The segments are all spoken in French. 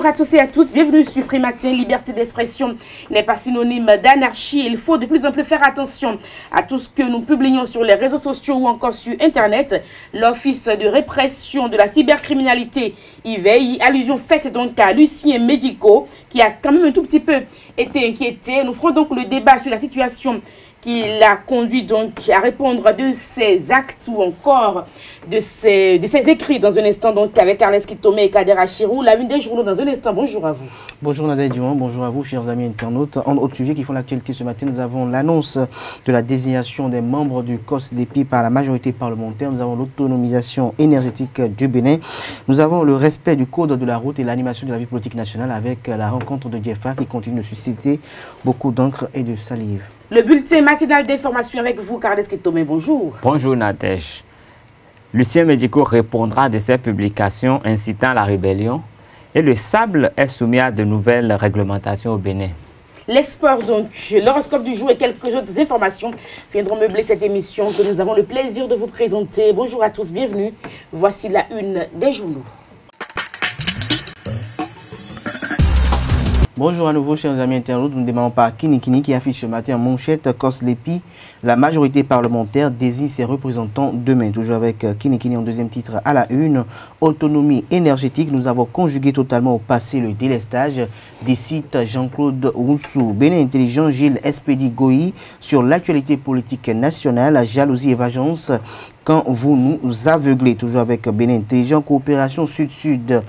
Bonjour à tous et à toutes, bienvenue sur Free Matin. Liberté d'expression n'est pas synonyme d'anarchie. Il faut de plus en plus faire attention à tout ce que nous publions sur les réseaux sociaux ou encore sur Internet. L'Office de répression de la cybercriminalité y veille. Allusion faite donc à Lucien Médico qui a quand même un tout petit peu été inquiété. Nous ferons donc le débat sur la situation qui l'a conduit donc à répondre de ses actes ou encore de ses écrits dans un instant donc avec Arles Kitome et Kader Achirou. La une des journaux dans un instant. Bonjour à vous. Bonjour Nadège Diouan, bonjour à vous chers amis internautes. En autre sujet qui font l'actualité ce matin, nous avons l'annonce de la désignation des membres du COSDEPI par la majorité parlementaire. Nous avons l'autonomisation énergétique du Bénin. Nous avons le respect du code de la route et l'animation de la vie politique nationale avec la rencontre de Jeffa qui continue de susciter beaucoup d'encre et de salive. Le bulletin matinal d'information avec vous, Carles Kitome. Bonjour. Bonjour Nadège. Lucien Médico répondra de ses publications incitant à la rébellion et le sable est soumis à de nouvelles réglementations au Bénin. Les sports donc, l'horoscope du jour et quelques autres informations viendront meubler cette émission que nous avons le plaisir de vous présenter. Bonjour à tous, bienvenue. Voici la une des journaux. Bonjour à nouveau chers amis internautes, nous démarrons par Kinikini qui affiche ce matin en manchette COSDEPI. La majorité parlementaire désigne ses représentants demain. Toujours avec Kinikini en deuxième titre à la une. Autonomie énergétique, nous avons conjugué totalement au passé le délestage des sites Jean-Claude Roussou. Bénin Intelligent, Gilles Espédi Goï sur l'actualité politique nationale, jalousie et vengeance quand vous nous aveuglez. Toujours avec Bénin Intelligent, coopération sud-sud.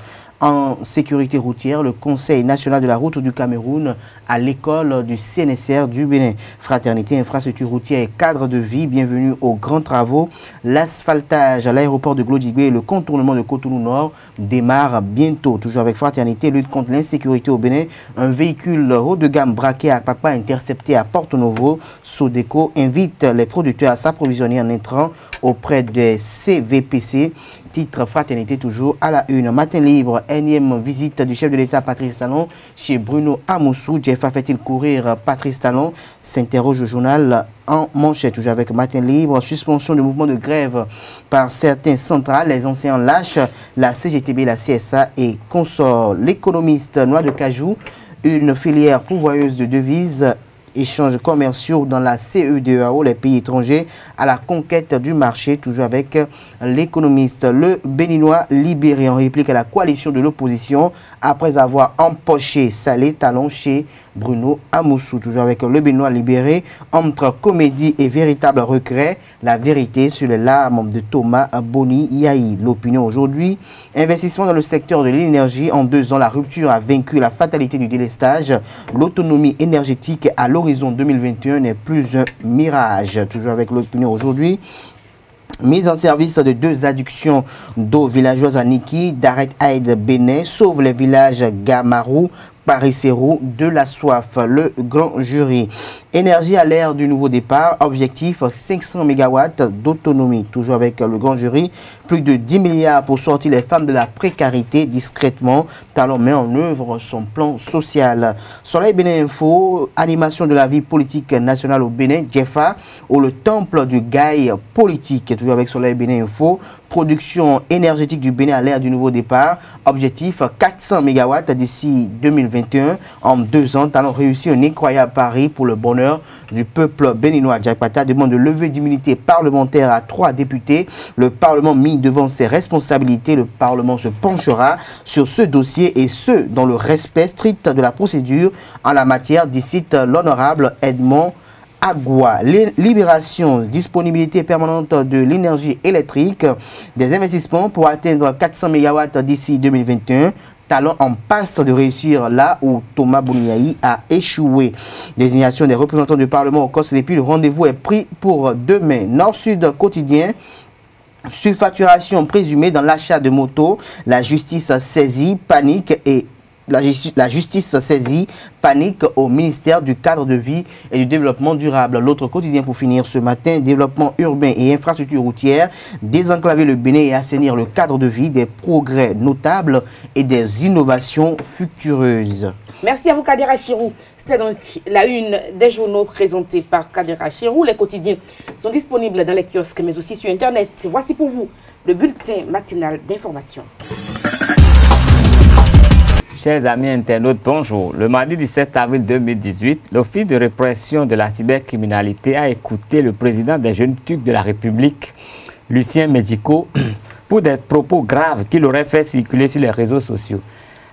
En sécurité routière, le Conseil national de la route du Cameroun à l'école du CNSR du Bénin. Fraternité, infrastructure routière et cadre de vie, bienvenue aux grands travaux. L'asphaltage à l'aéroport de Glodjibé et le contournement de Cotonou Nord démarre bientôt. Toujours avec Fraternité, lutte contre l'insécurité au Bénin. Un véhicule haut de gamme braqué à Papa intercepté à Porto Novo. Sodeco invite les producteurs à s'approvisionner en intrants auprès des CVPC. Titre Fraternité toujours à la une. Matin libre, énième visite du chef de l'État Patrice Talon chez Bruno Amoussou. Jeffa fait-il courir Patrice Talon? S'interroge le journal en manchette. Toujours avec Matin libre, suspension de mouvement de grève par certains centrales. Les enseignants lâchent la CGTB, la CSA et consorts. L'économiste Noix de Cajou, une filière pourvoyeuse de devises. Échanges commerciaux dans la CEDEAO, les pays étrangers à la conquête du marché, toujours avec l'économiste. Le Béninois libéré en réplique à la coalition de l'opposition après avoir empoché Salé Talon chez Bruno Amoussou. Toujours avec le Béninois libéré, entre comédie et véritable regret, la vérité sur les larmes de Thomas Boni Yahi. L'opinion aujourd'hui, investissement dans le secteur de l'énergie en 2 ans, la rupture a vaincu la fatalité du délestage, l'autonomie énergétique à l'horizon 2021 n'est plus un mirage. Toujours avec l'opinion aujourd'hui. Mise en service de 2 adductions d'eau villageoise à Niki, Daret Aïd Bénin, sauve les villages Gamarou, Paris-Sérou de la soif. Le grand jury. Énergie à l'ère du nouveau départ. Objectif 500 MW d'autonomie. Toujours avec le grand jury. Plus de 10 milliards pour sortir les femmes de la précarité discrètement. Talon met en œuvre son plan social. Soleil Bénin Info. Animation de la vie politique nationale au Bénin. Jeffa ou le temple du Gaï politique. Toujours avec Soleil Bénin Info. Production énergétique du Bénin à l'ère du nouveau départ. Objectif 400 MW d'ici 2021. En 2 ans, Talon réussit un incroyable pari pour le bonheur du peuple béninois. Jack Pata demande de lever d'immunité parlementaire à 3 députés. Le Parlement mis devant ses responsabilités. Le Parlement se penchera sur ce dossier et ce, dans le respect strict de la procédure en la matière, dicite l'honorable Edmond Agua. Libération, disponibilité permanente de l'énergie électrique, des investissements pour atteindre 400 MW d'ici 2021. Talon en passe de réussir là où Thomas Boni Yahi a échoué. Désignation des représentants du Parlement au COSDEPI. Le rendez-vous est pris pour demain. Nord-Sud quotidien. Surfacturation présumée dans l'achat de motos. La justice saisie, panique et la justice saisie, panique au ministère du cadre de vie et du développement durable. L'autre quotidien pour finir ce matin, développement urbain et infrastructure routière, désenclaver le Bénin et assainir le cadre de vie, des progrès notables et des innovations fructueuses. Merci à vous Kader Achirou. C'était donc la une des journaux présentés par Kader Achirou. Les quotidiens sont disponibles dans les kiosques mais aussi sur Internet. Voici pour vous le bulletin matinal d'information. Chers amis internautes, bonjour. Le mardi 17 avril 2018, l'Office de répression de la cybercriminalité a écouté le président des Jeunes Turcs de la République, Lucien Mediko, pour des propos graves qu'il aurait fait circuler sur les réseaux sociaux.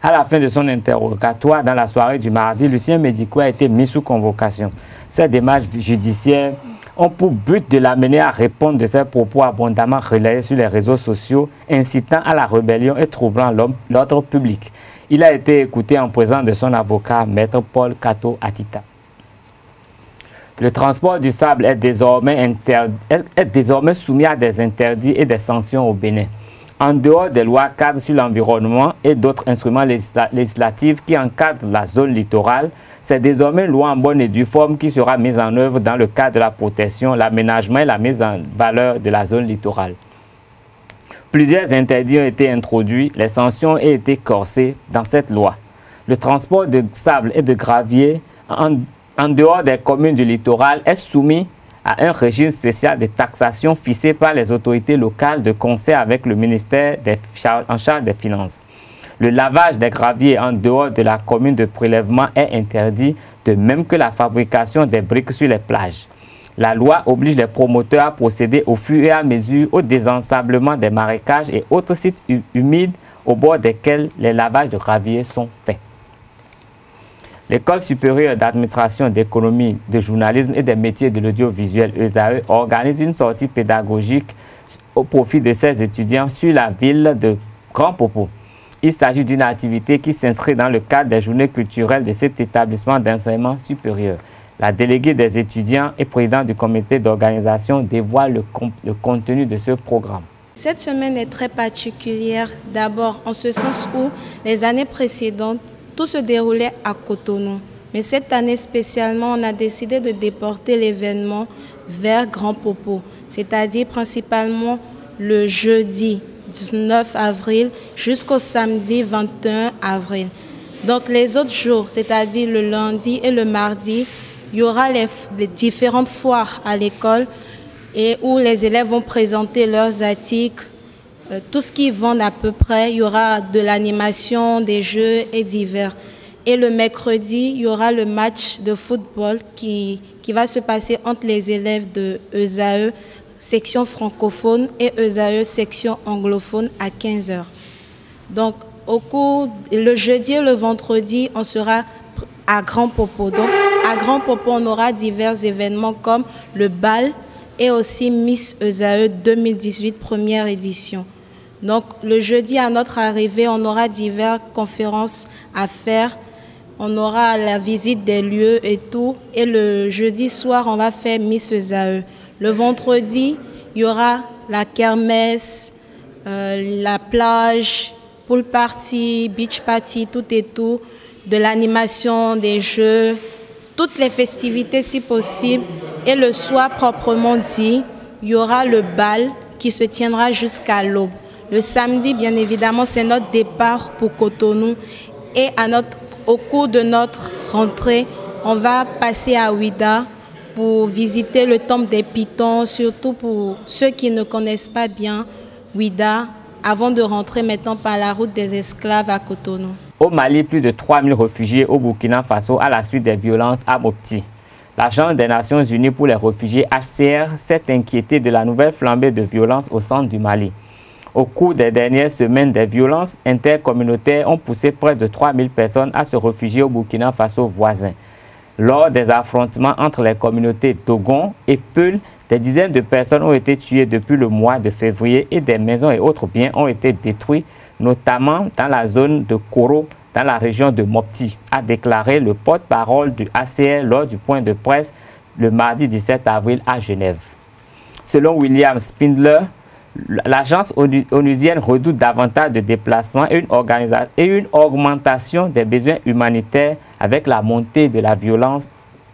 À la fin de son interrogatoire, dans la soirée du mardi, Lucien Mediko a été mis sous convocation. Ces démarches judiciaires ont pour but de l'amener à répondre de ses propos abondamment relayés sur les réseaux sociaux, incitant à la rébellion et troublant l'ordre public. Il a été écouté en présence de son avocat, Maître Paul Kato Atita. Le transport du sable est désormais soumis à des interdits et des sanctions au Bénin. En dehors des lois cadres sur l'environnement et d'autres instruments législatifs qui encadrent la zone littorale, c'est désormais une loi en bonne et due forme qui sera mise en œuvre dans le cadre de la protection, l'aménagement et la mise en valeur de la zone littorale. Plusieurs interdits ont été introduits, les sanctions ont été corsées dans cette loi. Le transport de sable et de gravier en dehors des communes du littoral est soumis à un régime spécial de taxation fixé par les autorités locales de concert avec le ministère en charge des Finances. Le lavage des graviers en dehors de la commune de prélèvement est interdit, de même que la fabrication des briques sur les plages. La loi oblige les promoteurs à procéder au fur et à mesure au désensablement des marécages et autres sites humides au bord desquels les lavages de graviers sont faits. L'École supérieure d'administration, d'économie, de journalisme et des métiers de l'audiovisuel ESAE organise une sortie pédagogique au profit de ses étudiants sur la ville de Grand Popo. Il s'agit d'une activité qui s'inscrit dans le cadre des journées culturelles de cet établissement d'enseignement supérieur. La déléguée des étudiants et présidente du comité d'organisation dévoile le contenu de ce programme. Cette semaine est très particulière, d'abord en ce sens où les années précédentes, tout se déroulait à Cotonou. Mais cette année spécialement, on a décidé de déporter l'événement vers Grand Popo, c'est-à-dire principalement le jeudi 19 avril jusqu'au samedi 21 avril. Donc les autres jours, c'est-à-dire le lundi et le mardi, il y aura les différentes foires à l'école et où les élèves vont présenter leurs articles, tout ce qu'ils vendent à peu près. Il y aura de l'animation, des jeux et divers. Et le mercredi, il y aura le match de football qui va se passer entre les élèves de ESAE, section francophone, et ESAE, section anglophone, à 15 h. Donc, le jeudi et le vendredi, on sera à Grand Popo. Donc, à Grand Popo, on aura divers événements comme le bal et aussi Miss ESAE 2018, première édition. Donc, le jeudi, à notre arrivée, on aura diverses conférences à faire. On aura la visite des lieux et tout. Et le jeudi soir, on va faire Miss ESAE. Le vendredi, il y aura la kermesse, la plage, pool party, beach party, tout et tout, de l'animation, des jeux, toutes les festivités si possible. Et le soir, proprement dit, il y aura le bal qui se tiendra jusqu'à l'aube. Le samedi, bien évidemment, c'est notre départ pour Cotonou. Et au cours de notre rentrée, on va passer à Ouida pour visiter le temple des Pitons, surtout pour ceux qui ne connaissent pas bien Ouida, avant de rentrer maintenant par la route des esclaves à Cotonou. Au Mali, plus de 3000 réfugiés au Burkina Faso à la suite des violences à Mopti. L'Agence des Nations Unies pour les réfugiés HCR s'est inquiété de la nouvelle flambée de violences au centre du Mali. Au cours des dernières semaines, des violences intercommunautaires ont poussé près de 3000 personnes à se réfugier au Burkina Faso voisin. Lors des affrontements entre les communautés Dogon et Peul, des dizaines de personnes ont été tuées depuis le mois de février et des maisons et autres biens ont été détruits, notamment dans la zone de Koro, dans la région de Mopti, a déclaré le porte-parole du HCR lors du point de presse le mardi 17 avril à Genève. Selon William Spindler, l'agence onusienne redoute davantage de déplacements et une augmentation des besoins humanitaires avec la montée de la violence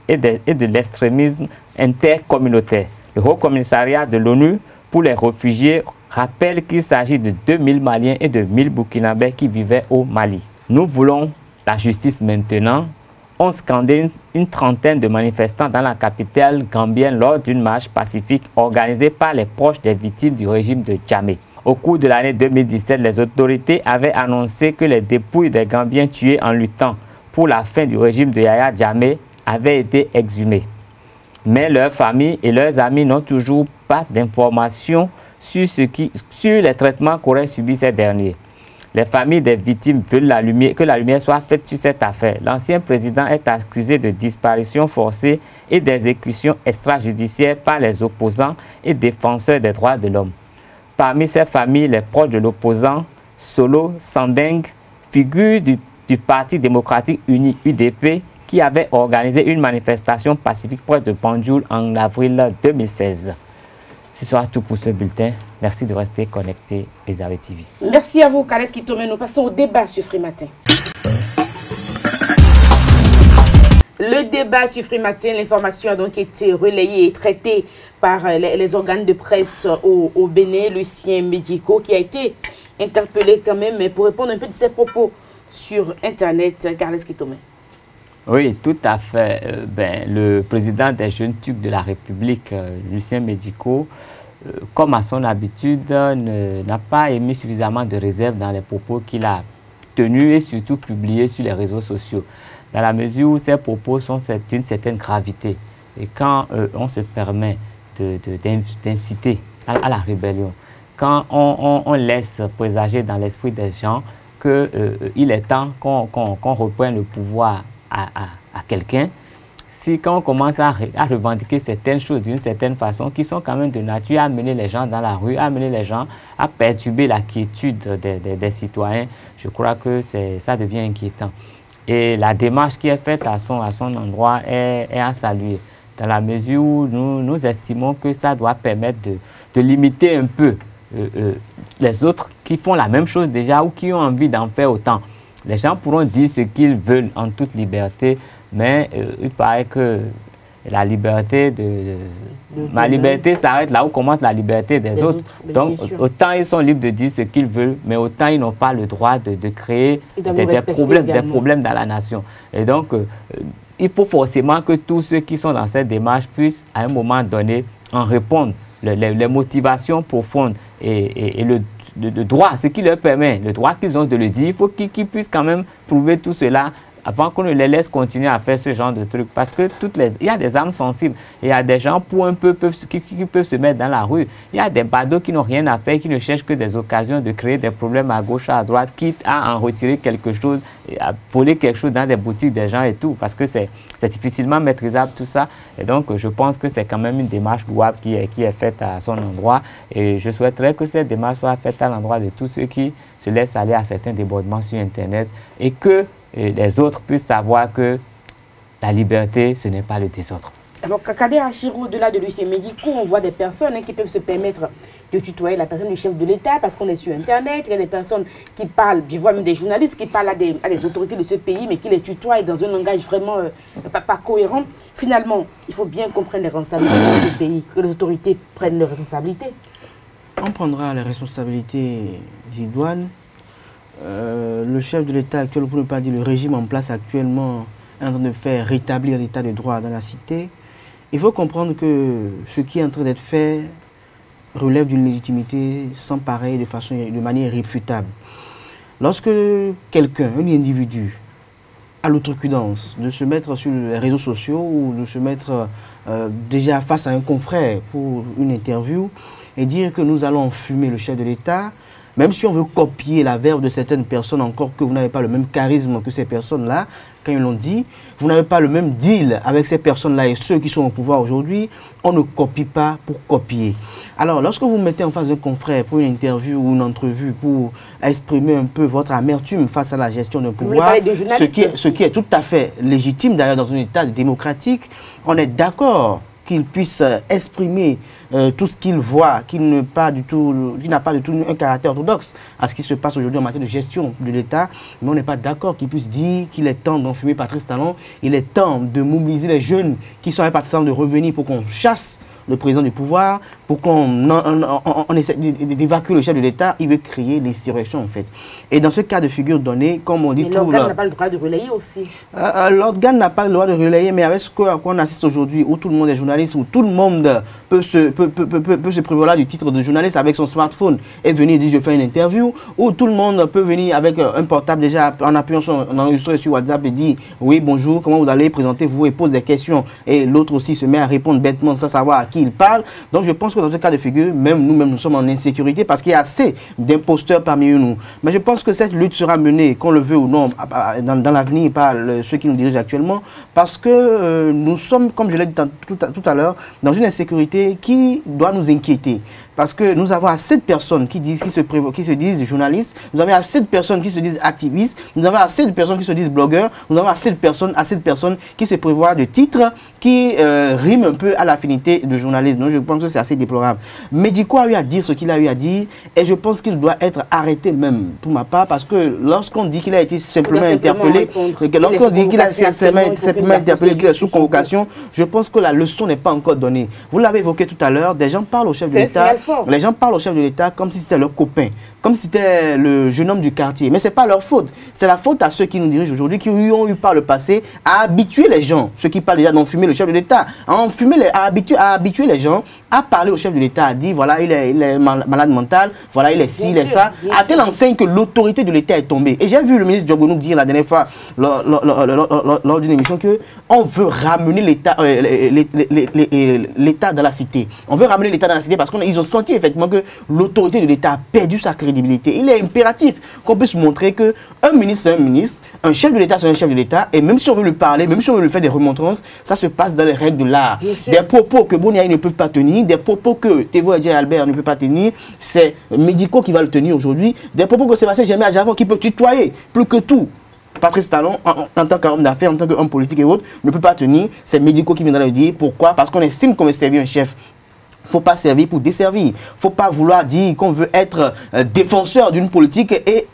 et de l'extrémisme intercommunautaire. Le Haut Commissariat de l'ONU pour les réfugiés rappelle qu'il s'agit de 2000 Maliens et de 1000 Burkinabés qui vivaient au Mali. Nous voulons la justice maintenant. On scandait une trentaine de manifestants dans la capitale gambienne lors d'une marche pacifique organisée par les proches des victimes du régime de Djamé. Au cours de l'année 2017, les autorités avaient annoncé que les dépouilles des Gambiens tués en luttant pour la fin du régime de Yaya Jammeh avaient été exhumées. Mais leurs familles et leurs amis n'ont toujours pas d'informations sur les traitements qu'auraient subis ces derniers. Les familles des victimes veulent que la lumière soit faite sur cette affaire. L'ancien président est accusé de disparition forcée et d'exécution extrajudiciaire par les opposants et défenseurs des droits de l'homme. Parmi ces familles, les proches de l'opposant, Solo Sandeng, figure du Parti démocratique uni UDP, qui avait organisé une manifestation pacifique près de Banjul en avril 2016. Ce sera tout pour ce bulletin. Merci de rester connecté Réservé TV. Merci à vous, Kales Kitome. Nous passons au débat sur Free Matin. Le débat sur Free Matin, l'information a donc été relayée et traitée par les organes de presse au Bénin, Lucien Medjiko, qui a été interpellé quand même pour répondre un peu de ses propos sur Internet. Kales Kitome. Oui, tout à fait. Le président des Jeunes Turcs de la République, Lucien Medjiko, comme à son habitude, n'a pas émis suffisamment de réserve dans les propos qu'il a tenus et surtout publiés sur les réseaux sociaux. Dans la mesure où ces propos sont d'une certaine gravité. Et quand on se permet d'inciter à la rébellion, quand on laisse présager dans l'esprit des gens qu'il est temps qu'on reprenne le pouvoir à quelqu'un, quand on commence à revendiquer certaines choses d'une certaine façon qui sont quand même de nature à amener les gens dans la rue, à amener les gens à perturber la quiétude des citoyens, je crois que ça devient inquiétant. Et la démarche qui est faite à son endroit est à saluer, dans la mesure où nous estimons que ça doit permettre de limiter un peu les autres qui font la même chose déjà ou qui ont envie d'en faire autant. Les gens pourront dire ce qu'ils veulent en toute liberté, mais il paraît que la liberté ma liberté s'arrête là où commence la liberté des autres. Donc, autant ils sont libres de dire ce qu'ils veulent, mais autant ils n'ont pas le droit de créer des problèmes dans la nation. Et donc, il faut forcément que tous ceux qui sont dans cette démarche puissent, à un moment donné, en répondre. Les motivations profondes et le droit, ce qui leur permet, le droit qu'ils ont de le dire, il faut qu'ils puissent quand même prouver tout cela avant qu'on ne les laisse continuer à faire ce genre de trucs. Parce que il y a des âmes sensibles, il y a des gens qui peuvent se mettre dans la rue, il y a des badauds qui n'ont rien à faire, qui ne cherchent que des occasions de créer des problèmes à gauche, à droite, quitte à en retirer quelque chose, à voler quelque chose dans des boutiques des gens et tout, parce que c'est difficilement maîtrisable tout ça. Et donc, je pense que c'est quand même une démarche louable qui est faite à son endroit. Et je souhaiterais que cette démarche soit faite à l'endroit de tous ceux qui se laissent aller à certains débordements sur Internet et que les autres puissent savoir que la liberté, ce n'est pas le désordre. Alors, Kader Achirou, au-delà de Lucien Medjiko, on voit des personnes qui peuvent se permettre de tutoyer la personne du chef de l'État parce qu'on est sur Internet. Il y a des personnes qui parlent, je vois même des journalistes qui parlent à des autorités de ce pays, mais qui les tutoient dans un langage vraiment pas cohérent. Finalement, il faut bien comprendre les responsabilités du pays, que les autorités prennent leurs responsabilités. On prendra les responsabilités idoines. Le chef de l'État actuel, pour ne pas dire le régime en place actuellement, est en train de faire rétablir l'état de droit dans la cité. Il faut comprendre que ce qui est en train d'être fait relève d'une légitimité sans pareil, de manière irréfutable. Lorsque quelqu'un, un individu, a l'outrecuidance de se mettre sur les réseaux sociaux ou de se mettre déjà face à un confrère pour une interview et dire que nous allons enfumer le chef de l'État, même si on veut copier la verve de certaines personnes, encore que vous n'avez pas le même charisme que ces personnes-là, quand ils l'ont dit, vous n'avez pas le même deal avec ces personnes-là et ceux qui sont au pouvoir aujourd'hui, on ne copie pas pour copier. Alors, lorsque vous mettez en face d'un confrère pour une interview ou une entrevue, pour exprimer un peu votre amertume face à la gestion d'un pouvoir, ce qui est tout à fait légitime d'ailleurs dans un État démocratique, on est d'accord qu'il puisse exprimer tout ce qu'il voit, qui n'a pas du tout un caractère orthodoxe à ce qui se passe aujourd'hui en matière de gestion de l'État. Mais on n'est pas d'accord qu'il puisse dire qu'il est temps d'enfumer Patrice Talon. Il est temps de mobiliser les jeunes qui sont partisans de revenir pour qu'on chasse le président du pouvoir, pour qu'on on essaie d'évacuer le chef de l'État, il veut créer l'insurrection en fait. Et dans ce cas de figure donné, comme on dit... Mais l'organe n'a pas le droit de relayer aussi. L'organe n'a pas le droit de relayer, mais avec ce qu'on assiste aujourd'hui, où tout le monde est journaliste, où tout le monde peut se prévaloir du titre de journaliste avec son smartphone et venir dire je fais une interview, où tout le monde peut venir avec un portable déjà en appuyant sur WhatsApp et dire oui bonjour, comment vous allez, présentez-vous et pose des questions. Et l'autre aussi se met à répondre bêtement sans savoir à qui il parle. Donc je pense que dans ce cas de figure, même nous-mêmes nous sommes en insécurité parce qu'il y a assez d'imposteurs parmi nous. Mais je pense que cette lutte sera menée, qu'on le veut ou non, dans l'avenir par ceux qui nous dirigent actuellement, parce que nous sommes, comme je l'ai dit tout à l'heure, dans une insécurité qui doit nous inquiéter. Parce que nous avons assez de personnes qui se disent journalistes, nous avons assez de personnes qui se disent activistes, nous avons assez de personnes qui se disent blogueurs, nous avons assez de personnes qui se prévoient de titres qui riment un peu à l'affinité de journalisme. Donc je pense que c'est assez déplorable. Médico a eu à dire ce qu'il a eu à dire et je pense qu'il doit être arrêté même pour ma part parce que lorsqu'on dit qu'il a été simplement interpellé, lorsqu'on dit qu'il a simplement interpellé, qu'il est sous convocation, je pense que la leçon n'est pas encore donnée. Vous l'avez évoqué tout à l'heure, des gens parlent au chef de l'État. Les gens parlent au chef de l'État comme si c'était leur copain, comme si c'était le jeune homme du quartier. Mais ce n'est pas leur faute. C'est la faute à ceux qui nous dirigent aujourd'hui, qui ont eu par le passé à habituer les gens, ceux qui parlent déjà d'enfumer le chef de l'État, à habituer les gens à parler au chef de l'État, à dire voilà, il est malade mental, voilà, il est ci, il est ça, à telle enseigne que l'autorité de l'État est tombée. Et j'ai vu le ministre Diogounou dire la dernière fois, lors d'une émission, qu'on veut ramener l'État dans la cité. On veut ramener l'État dans la cité parce qu'ils ont senti effectivement que l'autorité de l'État a perdu sa crédibilité. Il est impératif qu'on puisse montrer qu'un ministre c'est un ministre, un chef de l'État c'est un chef de l'État, et même si on veut lui parler, même si on veut lui faire des remontrances, ça se passe dans les règles de l'art. Des propos que Boniaï ne peuvent pas tenir, des propos que Thévo Edje Albert ne peut pas tenir, c'est Médico qui va le tenir aujourd'hui, des propos que Sébastien Germain Adjavon qui peut tutoyer plus que tout. Patrice Talon, en tant qu'homme d'affaires, en tant qu'homme politique et autres, ne peut pas tenir, c'est Médico qui viendra le dire. Pourquoi? Parce qu'on estime qu'on veut servir un chef. Il ne faut pas servir pour desservir. Il ne faut pas vouloir dire qu'on veut être défenseur d'une politique et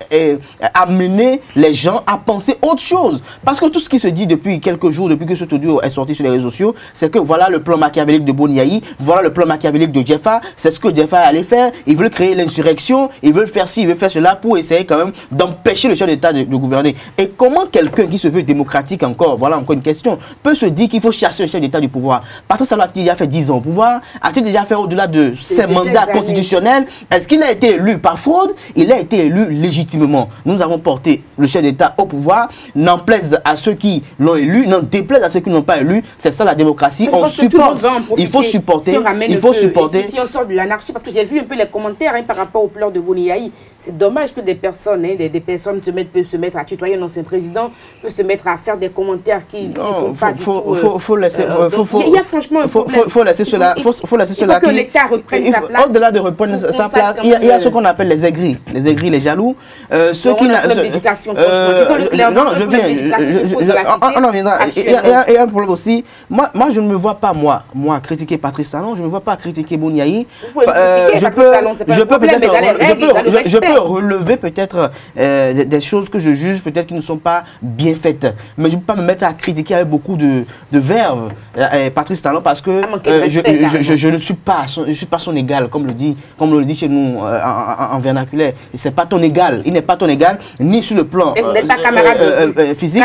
amener les gens à penser autre chose. Parce que tout ce qui se dit depuis quelques jours, depuis que ce audio est sorti sur les réseaux sociaux, c'est que voilà le plan machiavélique de Boniaï, voilà le plan machiavélique de Djefa, c'est ce que Djefa allait faire. Ils veulent créer l'insurrection, ils veulent faire ci, ils veulent faire cela pour essayer quand même d'empêcher le chef d'État de gouverner. Et comment quelqu'un qui se veut démocratique encore, voilà encore une question, peut se dire qu'il faut chasser le chef d'État du pouvoir? Parce que ça l'a déjà fait 10 ans au pouvoir, a-t-il déjà fait au-delà de ses mandats constitutionnels? Est-ce qu'il a été élu par fraude? Il a été élu légitimement. Nous avons porté le chef d'État au pouvoir, n'en plaise à ceux qui l'ont élu, n'en déplaise à ceux qui n'ont pas élu. C'est ça la démocratie. On supporte. Il faut supporter. Il faut supporter. Si on sort de l'anarchie, parce que j'ai vu un peu les commentaires par rapport au plan de Boniaï, c'est dommage que des personnes, des personnes peuvent se mettre à tutoyer un ancien président, peuvent se mettre à faire des commentaires qui ne sont pas du tout... Il y a franchement un problème. Faut laisser cela. Que l'État reprenne sa place. Au-delà de reprendre sa place, il y a ce qu'on appelle les aigris, les jaloux. Ceux qui n'ont l'éducation, non, je viens. On en viendra. Et un problème aussi. Moi, je ne me vois pas, moi critiquer Patrice Talon, je ne me vois pas critiquer Boniaï. Je peux relever peut-être des choses que je juge peut-être qui ne sont pas bien faites. Mais je ne peux pas me mettre à critiquer avec beaucoup de verve Patrice Talon parce que je ne suis pas son égal, comme on le dit chez nous en vernaculaire. C'est pas ton égal. Il n'est pas ton égal, ni sur le plan physique,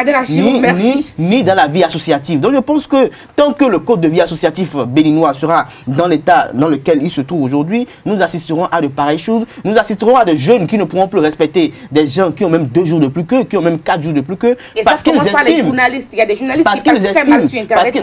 ni dans la vie associative. Donc je pense que tant que le code de vie associatif béninois sera dans l'état dans lequel il se trouve aujourd'hui, nous assisterons à de pareilles choses. Nous assisterons à des jeunes qui ne pourront plus respecter des gens qui ont même 2 jours de plus qu'eux, qui ont même 4 jours de plus qu'eux. Parce qu'ils estiment. Il y a des journalistes qui parlent très mal sur Internet.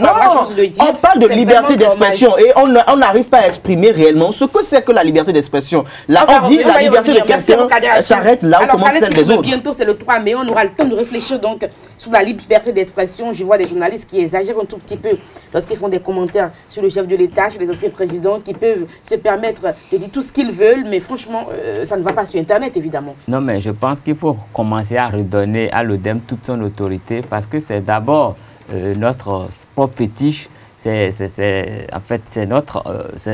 On parle de liberté d'expression et on n'arrive pas à exprimer réellement ce que c'est que la liberté d'expression. Là, on dit la liberté de quelqu'un s'arrête là où commence celle des autres. Bientôt, c'est le 3 mai, on aura le temps de réfléchir donc sur la liberté d'expression. Je vois des journalistes qui exagèrent un tout petit peu lorsqu'ils font des commentaires sur le chef de l'État, sur les anciens présidents, qui peuvent se permettre de dire tout ce qu'ils veulent, mais franchement, ça ne va pas sur Internet, évidemment. Non, mais je pense qu'il faut commencer à redonner à l'ODEM toute son autorité, parce que c'est d'abord notre propre fétiche. En fait, c'est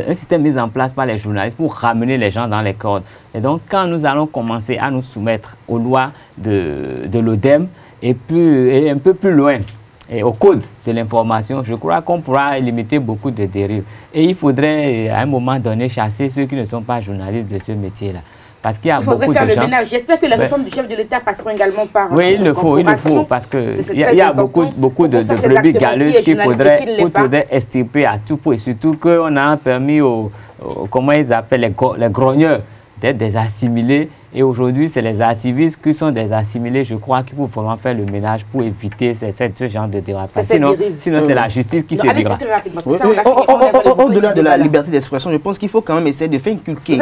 un système mis en place par les journalistes pour ramener les gens dans les cordes. Et donc, quand nous allons commencer à nous soumettre aux lois de l'ODEM et un peu plus loin, au code de l'information, je crois qu'on pourra limiter beaucoup de dérives. Et il faudrait à un moment donné chasser ceux qui ne sont pas journalistes de ce métier-là. Parce qu'il y a beaucoup de gens... J'espère que la réforme du chef de l'État passera également par... Oui, il le faut, parce qu'il y a beaucoup de brebis galeuses qu'il faudrait extirper à tout point. Et surtout qu'on a permis aux, comment ils appellent, les grogneurs, d'être des assimilés. Et aujourd'hui, c'est les activistes qui sont des assimilés, je crois, qui peuvent vraiment faire le ménage pour éviter ce genre de dérapage. Sinon, c'est la justice qui se dégrade. Au-delà de la liberté d'expression, je pense qu'il faut quand même essayer de faire inculquer.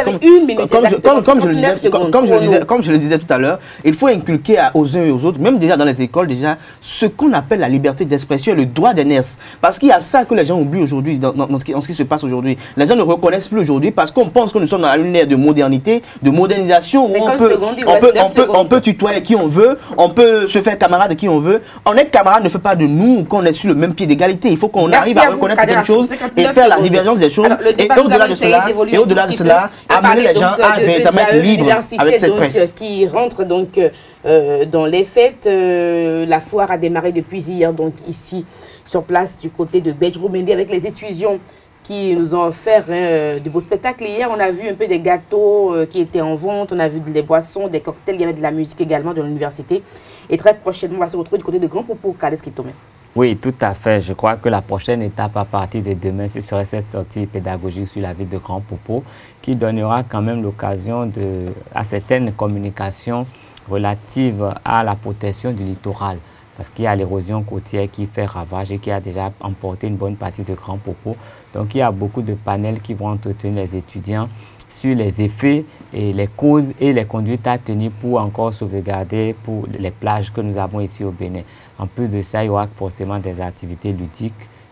Comme je le disais tout à l'heure, il faut inculquer aux uns et aux autres, même déjà dans les écoles, déjà, ce qu'on appelle la liberté d'expression et le droit d'aînesse. Parce qu'il y a ça que les gens oublient aujourd'hui, dans ce qui se passe aujourd'hui. Les gens ne reconnaissent plus aujourd'hui parce qu'on pense que nous sommes dans une ère de modernité, de modernisation, où on peut tutoyer qui on veut, on peut se faire camarade qui on veut. On est camarade ne fait pas de nous qu'on est sur le même pied d'égalité. Il faut qu'on arrive à reconnaître certaines choses et faire la divergence des choses. Et au-delà de cela, amener les gens à véritablement être libres avec cette presse. Qui rentre donc dans les fêtes. La foire a démarré depuis hier, donc ici sur place du côté de Bedjroumendi avec les étudiants qui nous ont offert de beaux spectacles. Hier, on a vu un peu des gâteaux qui étaient en vente, on a vu des boissons, des cocktails, il y avait de la musique également de l'université. Et très prochainement, on va se retrouver du côté de Grand Popo, Kaleski Tomé. Oui, tout à fait. Je crois que la prochaine étape à partir de demain, ce serait cette sortie pédagogique sur la ville de Grand Popo qui donnera quand même l'occasion à certaines communications relatives à la protection du littoral. Parce qu'il y a l'érosion côtière qui fait ravage et qui a déjà emporté une bonne partie de Grand Popo. Donc il y a beaucoup de panels qui vont entretenir les étudiants sur les effets et les causes et les conduites à tenir pour encore sauvegarder pour les plages que nous avons ici au Bénin. En plus de ça, il y aura forcément des activités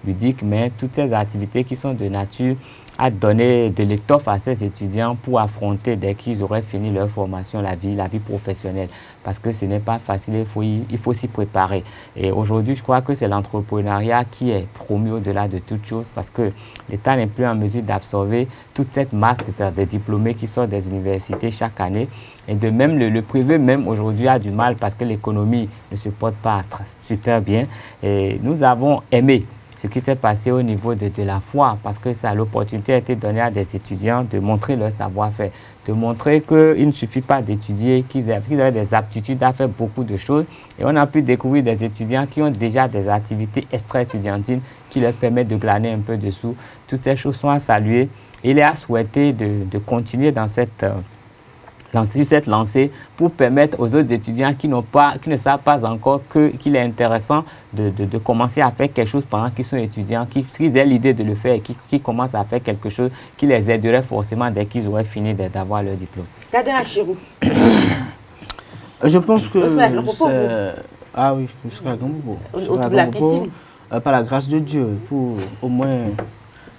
ludiques, mais toutes ces activités qui sont de nature à donner de l'étoffe à ces étudiants pour affronter, dès qu'ils auraient fini leur formation, la vie professionnelle. Parce que ce n'est pas facile, il faut s'y préparer. Et aujourd'hui, je crois que c'est l'entrepreneuriat qui est promu au-delà de toute chose parce que l'État n'est plus en mesure d'absorber toute cette masse de diplômés qui sortent des universités chaque année. Et de même, le privé même aujourd'hui a du mal parce que l'économie ne se porte pas super bien. Et nous avons aimé ce qui s'est passé au niveau de la foire, parce que ça, l'opportunité a été donnée à des étudiants de montrer leur savoir-faire, de montrer qu'il ne suffit pas d'étudier, qu'ils avaient des aptitudes à faire beaucoup de choses. Et on a pu découvrir des étudiants qui ont déjà des activités extra-étudiantines qui leur permettent de glaner un peu de sous. Toutes ces choses sont à saluer. Il est à souhaiter de continuer dans cette lancée pour permettre aux autres étudiants qui ne savent pas encore qu'il est intéressant de commencer à faire quelque chose pendant qu'ils sont étudiants, qu'ils aient l'idée de le faire et qu'ils commencent à faire quelque chose qui les aiderait forcément dès qu'ils auraient fini d'avoir leur diplôme. Kader Achirou. Je pense que... Ah oui, je serai à Grand Popo. Autour de la piscine. Par la grâce de Dieu, pour au moins...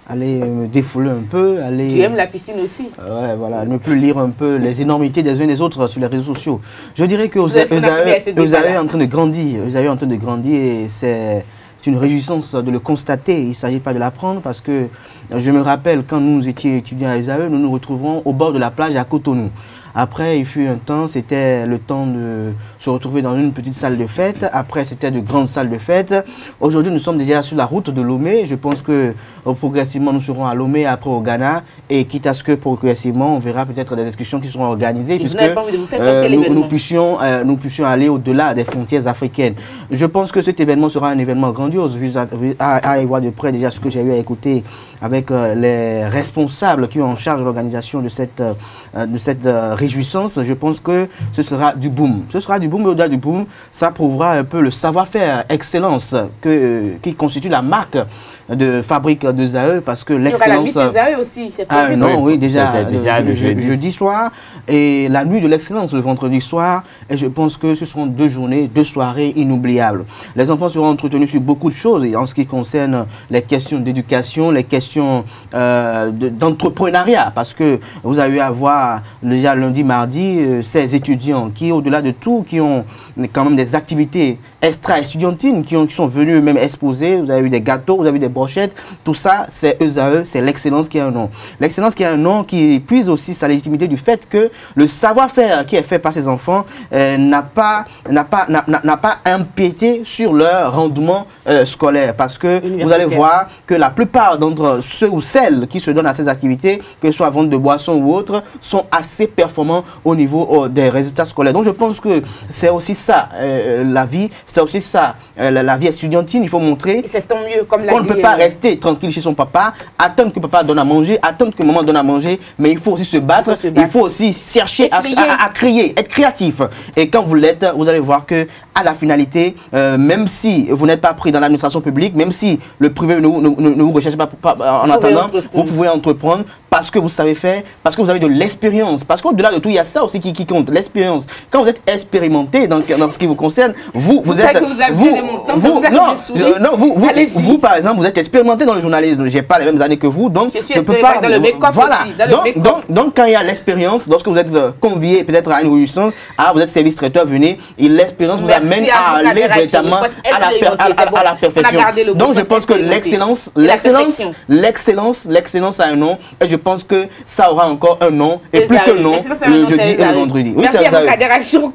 aller me défouler un peu, aller... Tu aimes la piscine aussi? Ouais, voilà, ne plus lire un peu les énormités des uns et des autres sur les réseaux sociaux. Je dirais que Osae est en train de grandir, et c'est une réjouissance de le constater. Il ne s'agit pas de l'apprendre parce que je me rappelle quand nous étions étudiants à Osae, nous nous retrouvons au bord de la plage à Cotonou. Après, il fut un temps, c'était le temps de se retrouver dans une petite salle de fête. Après, c'était de grandes salles de fête. Aujourd'hui, nous sommes déjà sur la route de Lomé. Je pense que progressivement, nous serons à Lomé, après au Ghana. Et quitte à ce que progressivement, on verra peut-être des discussions qui seront organisées. Puisque nous puissions aller au-delà des frontières africaines. Je pense que cet événement sera un événement grandiose. À y voir de près déjà ce que j'ai eu à écouter avec les responsables qui ont en charge de l'organisation de cette réjouissance. Je pense que ce sera du boom. Ce sera du boom, et au-delà du boom, ça prouvera un peu le savoir-faire, excellence qui constitue la marque de fabrique de Zae, parce que l'excellence... Il y aura la nuit de Zae aussi, c'est prévu. Non, oui, déjà le jeudi soir, et la nuit de l'excellence le vendredi soir, et je pense que ce seront 2 journées, 2 soirées inoubliables. Les enfants seront entretenus sur beaucoup de choses, et en ce qui concerne les questions d'éducation, les questions d'entrepreneuriat, parce que vous avez eu à voir déjà lundi, mardi, ces étudiants qui, au-delà de tout, qui ont quand même des activités extra-étudiantines, qui sont venus même exposer. Vous avez eu des gâteaux, vous avez eu des brochettes. Tout ça, c'est ESAE, c'est l'excellence qui a un nom. L'excellence qui a un nom qui puise aussi sa légitimité du fait que le savoir-faire qui est fait par ces enfants n'a pas empiété sur leur rendement scolaire. Parce que vous allez voir que la plupart d'entre ceux ou celles qui se donnent à ces activités, que ce soit vente de boissons ou autres, sont assez performants au niveau des résultats scolaires. Donc je pense que c'est aussi ça, la vie, c'est aussi ça, la vie estudiantine. Il faut montrer qu'on ne peut pas rester tranquille chez son papa, attendre que papa donne à manger, attendre que maman donne à manger, mais il faut aussi se battre, il faut aussi chercher à crier, être créatif. Et quand vous l'êtes, vous allez voir que à la finalité, même si vous n'êtes pas pris dans l'administration publique, même si le privé ne vous recherche pas en attendant, vous pouvez entreprendre parce que vous savez faire, parce que vous avez de l'expérience. Parce qu'au-delà de tout, il y a ça aussi qui compte, l'expérience. Quand vous êtes expérimenté dans ce qui vous concerne, vous êtes... Vous, par exemple, vous êtes expérimenté dans le journalisme. Je n'ai pas les mêmes années que vous, donc je ne peux pas... Dans le make-up voilà. aussi, Donc, quand il y a l'expérience, lorsque vous êtes convié peut-être à une réjouissance, vous êtes service traiteur, venez, et l'expérience vous amène à aller véritablement à la perfection. Donc, je pense que l'excellence a un nom, et je pense que ça aura encore un nom, et plus qu'un nom, le jeudi et le vendredi. Merci à vous, Kader Achirou.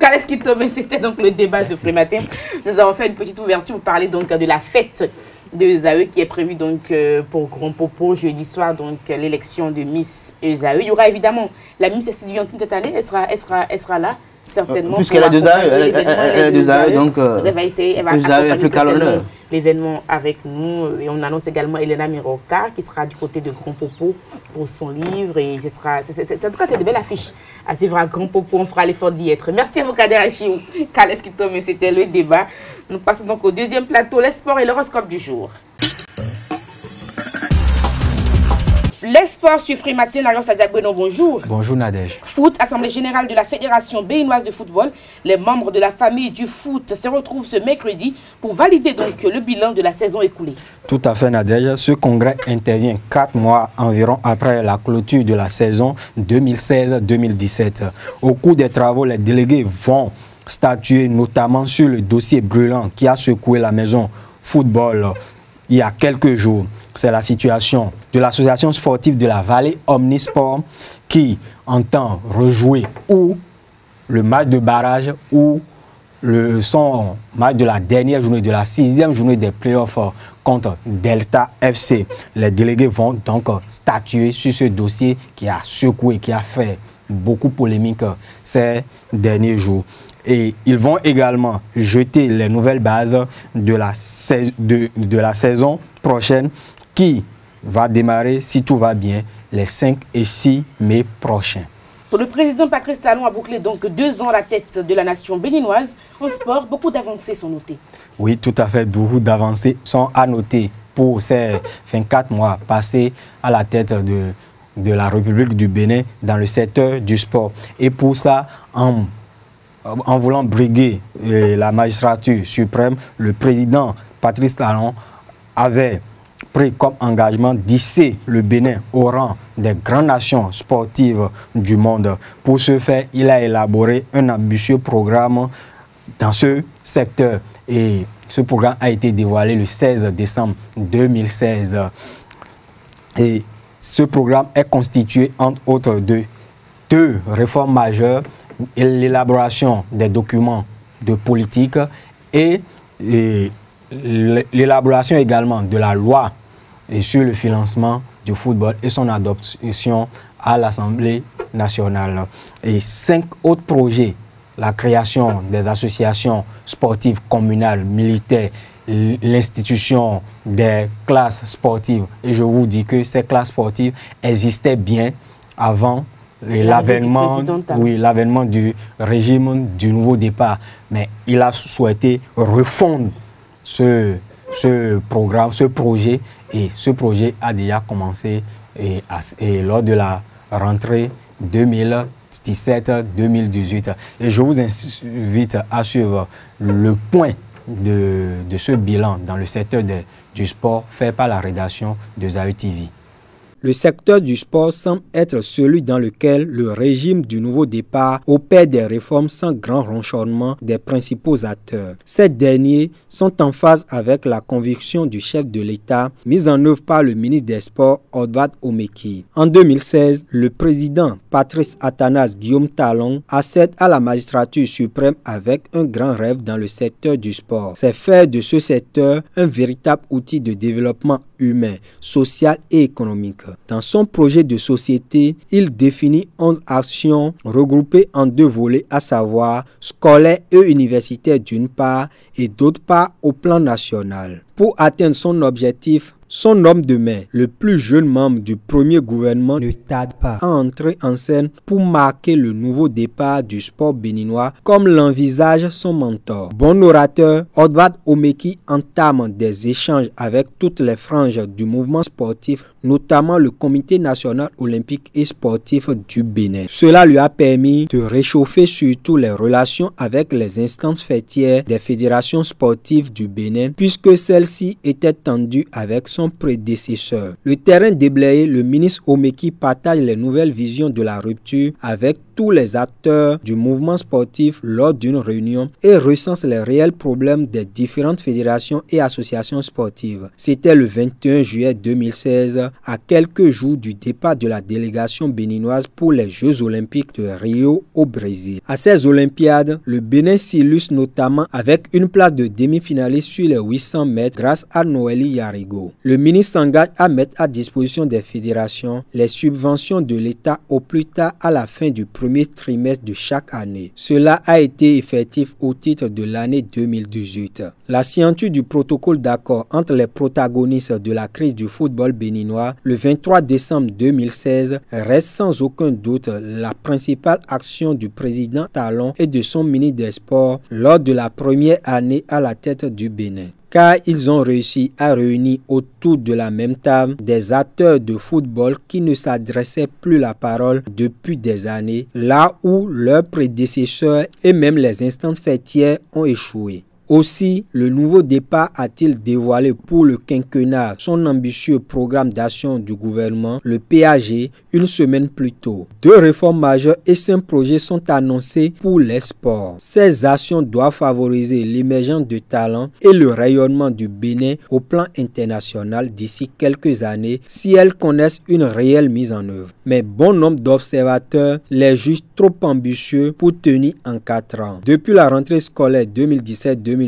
C'était donc le débat de ce matin. Nous avons fait une petite ouverture pour parler donc de la fête de ESAE qui est prévue donc pour Grand Popo jeudi soir, donc l'élection de Miss ESAE. Il y aura évidemment la Miss estudiantine cette année, elle sera là. Certainement. Puisqu'elle a deux AE, donc elle va essayer, elle va accompagner l'événement avec nous. Et on annonce également Elena Miroka qui sera du côté de Grand Popo pour son livre. Et ce sera, en tout cas, c'est de belles affiches à suivre à Grand Popo. On fera l'effort d'y être. Merci à vous, Kader Achirou. Kales Kitome, c'était le débat. Nous passons donc au deuxième plateau, les sports et l'horoscope du jour. Les sports sur Free Matin, Arion Sadiagbeno, bonjour. Bonjour Nadège. Foot, Assemblée Générale de la Fédération béninoise de football. Les membres de la famille du foot se retrouvent ce mercredi pour valider donc le bilan de la saison écoulée. Tout à fait Nadège. Ce congrès intervient 4 mois environ après la clôture de la saison 2016-2017. Au cours des travaux, les délégués vont statuer notamment sur le dossier brûlant qui a secoué la maison football il y a quelques jours. C'est la situation de l'association sportive de la Vallée Omnisport qui entend rejouer ou le match de barrage ou son match de la dernière journée, de la 6e journée des playoffs contre Delta FC. Les délégués vont donc statuer sur ce dossier qui a secoué, qui a fait beaucoup polémique ces derniers jours. Et ils vont également jeter les nouvelles bases de la saison prochaine qui va démarrer, si tout va bien, les 5 et 6 mai prochains. Pour le président Patrice Talon a bouclé donc 2 ans à la tête de la nation béninoise. En sport, beaucoup d'avancées sont notées. Oui, tout à fait, beaucoup d'avancées sont à noter pour ces 24 mois passés à la tête de la République du Bénin dans le secteur du sport. Et pour ça, en voulant briguer la magistrature suprême, le président Patrice Talon avait pris comme engagement d'hisser le Bénin au rang des grandes nations sportives du monde. Pour ce faire, il a élaboré un ambitieux programme dans ce secteur. Et ce programme a été dévoilé le 16 décembre 2016. Et ce programme est constitué, entre autres, de 2 réformes majeures, l'élaboration des documents de politique et l'élaboration également de la loi sur le financement du football et son adoption à l'Assemblée nationale. Et 5 autres projets, la création des associations sportives communales, militaires, l'institution des classes sportives. Et je vous dis que ces classes sportives existaient bien avant l'avènement du régime du nouveau départ. Mais il a souhaité refondre ce programme, ce projet, et ce projet a déjà commencé et lors de la rentrée 2017-2018. Et je vous invite à suivre le point de ce bilan dans le secteur du sport fait par la rédaction de Zaï TV. Le secteur du sport semble être celui dans lequel le régime du nouveau départ opère des réformes sans grand ronchonnement des principaux acteurs. Ces derniers sont en phase avec la conviction du chef de l'État mise en œuvre par le ministre des Sports Odvad Omeki. En 2016, le président Patrice Athanase Guillaume Talon accède à la magistrature suprême avec un grand rêve dans le secteur du sport. C'est faire de ce secteur un véritable outil de développement humain, social et économique. Dans son projet de société, il définit 11 actions regroupées en 2 volets, à savoir scolaire et universitaire d'une part et d'autre part au plan national. Pour atteindre son objectif, son homme de main, le plus jeune membre du premier gouvernement, ne tarde pas à entrer en scène pour marquer le nouveau départ du sport béninois comme l'envisage son mentor. Bon orateur, Odvad Omeki entame des échanges avec toutes les franges du mouvement sportif, notamment le Comité national olympique et sportif du Bénin. Cela lui a permis de réchauffer surtout les relations avec les instances fêtières des fédérations sportives du Bénin, puisque celles-ci étaient tendues avec son prédécesseur. Le terrain déblayé, le ministre Omeki partage les nouvelles visions de la rupture avec tous les acteurs du mouvement sportif lors d'une réunion et recense les réels problèmes des différentes fédérations et associations sportives. C'était le 21 juillet 2016, à quelques jours du départ de la délégation béninoise pour les Jeux olympiques de Rio au Brésil. À ces Olympiades, le Bénin s'illustre notamment avec une place de demi-finaliste sur les 800 mètres grâce à Noélie Yarigo. Le ministre s'engage à mettre à disposition des fédérations les subventions de l'État au plus tard à la fin du premier trimestre de chaque année. Cela a été effectif au titre de l'année 2018. La signature du protocole d'accord entre les protagonistes de la crise du football béninois le 23 décembre 2016 reste sans aucun doute la principale action du président Talon et de son ministre des Sports lors de la première année à la tête du Bénin, car ils ont réussi à réunir autour de la même table des acteurs de football qui ne s'adressaient plus la parole depuis des années, là où leurs prédécesseurs et même les instances fêtières ont échoué. Aussi, le nouveau départ a-t-il dévoilé pour le quinquennat son ambitieux programme d'action du gouvernement, le PAG, une semaine plus tôt. 2 réformes majeures et 5 projets sont annoncés pour les sports. Ces actions doivent favoriser l'émergence de talents et le rayonnement du Bénin au plan international d'ici quelques années si elles connaissent une réelle mise en œuvre. Mais bon nombre d'observateurs les jugent trop ambitieux pour tenir en 4 ans. Depuis la rentrée scolaire 2017-2018,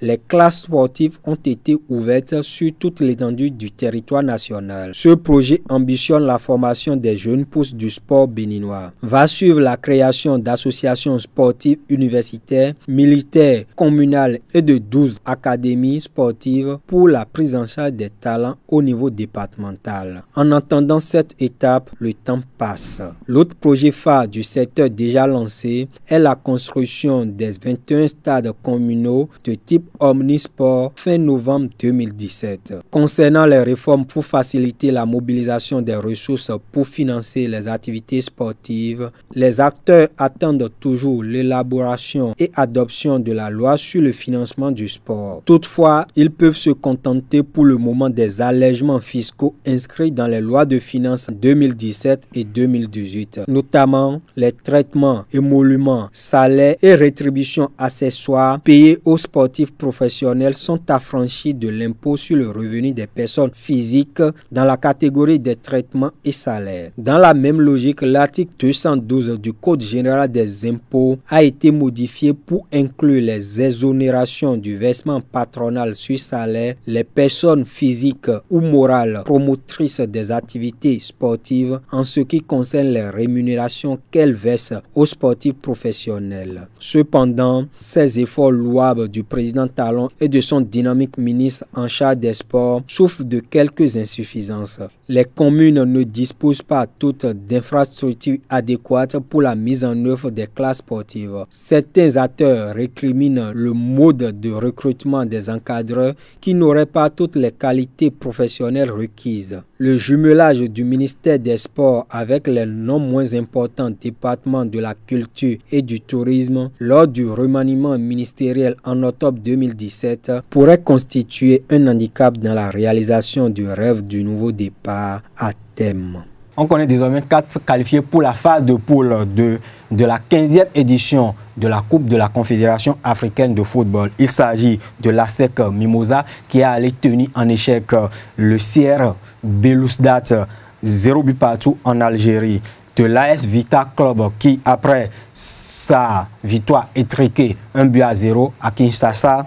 les classes sportives ont été ouvertes sur toute l'étendue du territoire national. Ce projet ambitionne la formation des jeunes pousses du sport béninois. Va suivre la création d'associations sportives universitaires, militaires, communales et de 12 académies sportives pour la prise en charge des talents au niveau départemental. En attendant cette étape, le temps passe. L'autre projet phare du secteur déjà lancé est la construction des 21 stades communaux de type omnisport fin novembre 2017. Concernant les réformes pour faciliter la mobilisation des ressources pour financer les activités sportives, les acteurs attendent toujours l'élaboration et adoption de la loi sur le financement du sport. Toutefois, ils peuvent se contenter pour le moment des allègements fiscaux inscrits dans les lois de finances 2017 et 2018, notamment les traitements, émoluments, salaires et rétributions accessoires payés aux sportifs professionnels sont affranchis de l'impôt sur le revenu des personnes physiques dans la catégorie des traitements et salaires. Dans la même logique, l'article 212 du Code général des impôts a été modifié pour inclure les exonérations du versement patronal sur salaire, les personnes physiques ou morales promotrices des activités sportives en ce qui concerne les rémunérations qu'elles versent aux sportifs professionnels. Cependant, ces efforts louables du président Talon et de son dynamique ministre en charge des sports souffrent de quelques insuffisances. Les communes ne disposent pas toutes d'infrastructures adéquates pour la mise en œuvre des classes sportives. Certains acteurs récriminent le mode de recrutement des encadreurs qui n'auraient pas toutes les qualités professionnelles requises. Le jumelage du ministère des Sports avec les non moins importants départements de la culture et du tourisme lors du remaniement ministériel en octobre 2017 pourrait constituer un handicap dans la réalisation du rêve du nouveau départ à thème. On connaît désormais 4 qualifiés pour la phase de poule de la 15e édition de la Coupe de la Confédération africaine de football. Il s'agit de l'ASEC Mimosa qui a allé tenir en échec le CR Belouizdad 0 but partout en Algérie. De l'AS Vita Club qui, après sa victoire étriquée 1-0 à Kinshasa,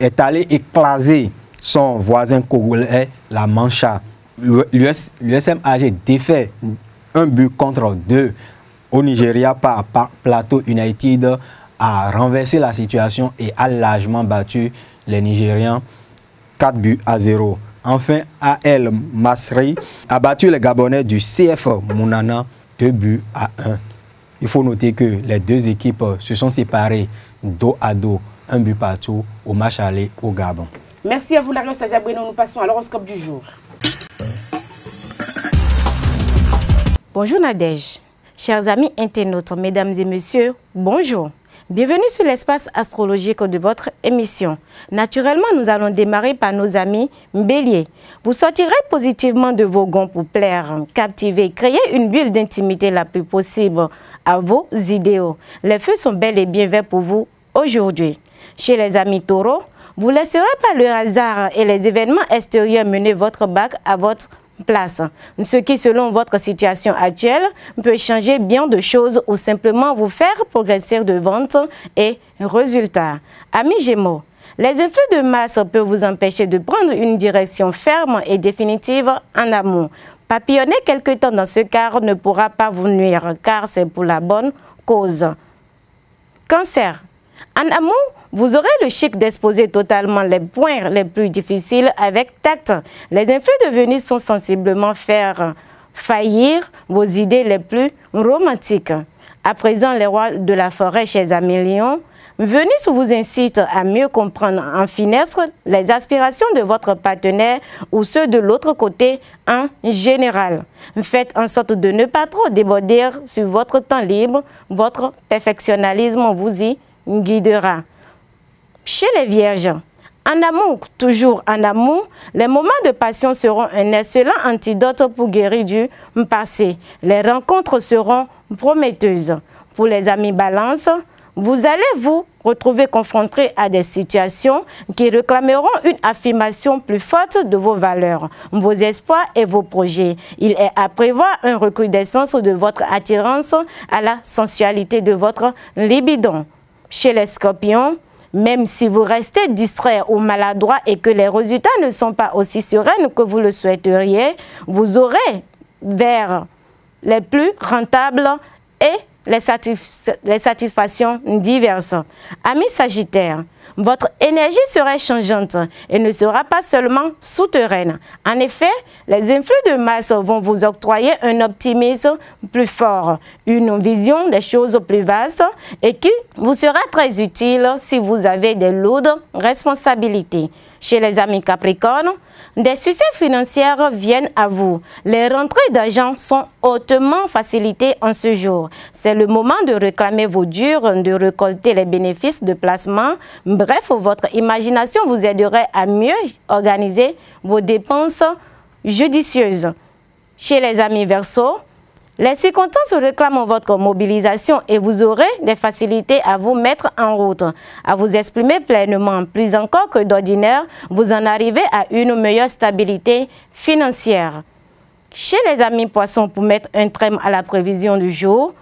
est allé écraser son voisin congolais, la Mancha. L'USM AG défait 1-2 au Nigeria par Plateau United, a renversé la situation et a largement battu les Nigérians 4-0. Enfin, AL Masri a battu les Gabonais du CF Mounana 2-1. Il faut noter que les deux équipes se sont séparées dos à dos, 1 but partout au match aller au Gabon. Merci à vous, Larios Sajabrino. Nous passons à l'horoscope du jour. Bonjour Nadège. Chers amis internautes, mesdames et messieurs, bonjour. Bienvenue sur l'espace astrologique de votre émission. Naturellement, nous allons démarrer par nos amis Bélier. Vous sortirez positivement de vos gonds pour plaire, captiver, créer une bulle d'intimité la plus possible à vos idéaux. Les feux sont bel et bien verts pour vous aujourd'hui. Chez les amis Taureaux, vous laisserez pas le hasard et les événements extérieurs mener votre bac à votre place. Ce qui, selon votre situation actuelle, peut changer bien de choses ou simplement vous faire progresser de vente et résultats. Amis Gémeaux, les effets de masse peuvent vous empêcher de prendre une direction ferme et définitive en amour. Papillonner quelque temps dans ce cadre ne pourra pas vous nuire car c'est pour la bonne cause. Cancer. En amour, vous aurez le chic d'exposer totalement les points les plus difficiles avec tact. Les influx de Vénus sont sensiblement faire faillir vos idées les plus romantiques. À présent, les rois de la forêt chez amis Lion, Vénus vous incite à mieux comprendre en finesse les aspirations de votre partenaire ou ceux de l'autre côté en général. Faites en sorte de ne pas trop déborder sur votre temps libre. Votre perfectionnalisme vous y guidera. Chez les Vierges, en amour, toujours en amour, les moments de passion seront un excellent antidote pour guérir du passé. Les rencontres seront prometteuses. Pour les amis Balance, vous allez vous retrouver confrontés à des situations qui réclameront une affirmation plus forte de vos valeurs, vos espoirs et vos projets. Il est à prévoir une recrudescence de votre attirance à la sensualité de votre libido. Chez les Scorpions, même si vous restez distrait ou maladroit et que les résultats ne sont pas aussi sereins que vous le souhaiteriez, vous aurez vers les plus rentables et les satisfactions diverses. Amis Sagittaires, votre énergie sera changeante et ne sera pas seulement souterraine. En effet, les influx de masse vont vous octroyer un optimisme plus fort, une vision des choses plus vastes et qui vous sera très utile si vous avez de lourdes responsabilités. Chez les amis Capricornes, des succès financiers viennent à vous. Les rentrées d'argent sont hautement facilitées en ce jour. C'est le moment de réclamer vos durs, de récolter les bénéfices de placement. Bref, votre imagination vous aiderait à mieux organiser vos dépenses judicieuses. Chez les amis Verseaux, les circonstances réclament votre mobilisation et vous aurez des facilités à vous mettre en route, à vous exprimer pleinement. Plus encore que d'ordinaire, vous en arrivez à une meilleure stabilité financière. Chez les amis Poissons, pour mettre un terme à la prévision du jour,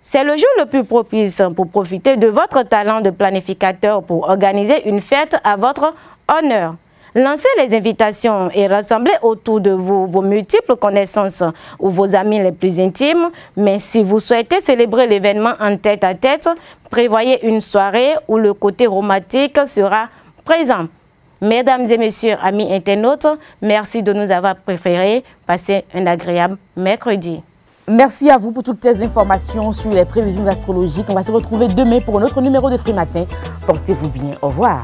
c'est le jour le plus propice pour profiter de votre talent de planificateur pour organiser une fête à votre honneur. Lancez les invitations et rassemblez autour de vous vos multiples connaissances ou vos amis les plus intimes. Mais si vous souhaitez célébrer l'événement en tête-à-tête, prévoyez une soirée où le côté romantique sera présent. Mesdames et messieurs, amis internautes, merci de nous avoir préférés. Passez un agréable mercredi. Merci à vous pour toutes ces informations sur les prévisions astrologiques. On va se retrouver demain pour un autre numéro de Free Matin. Portez-vous bien. Au revoir.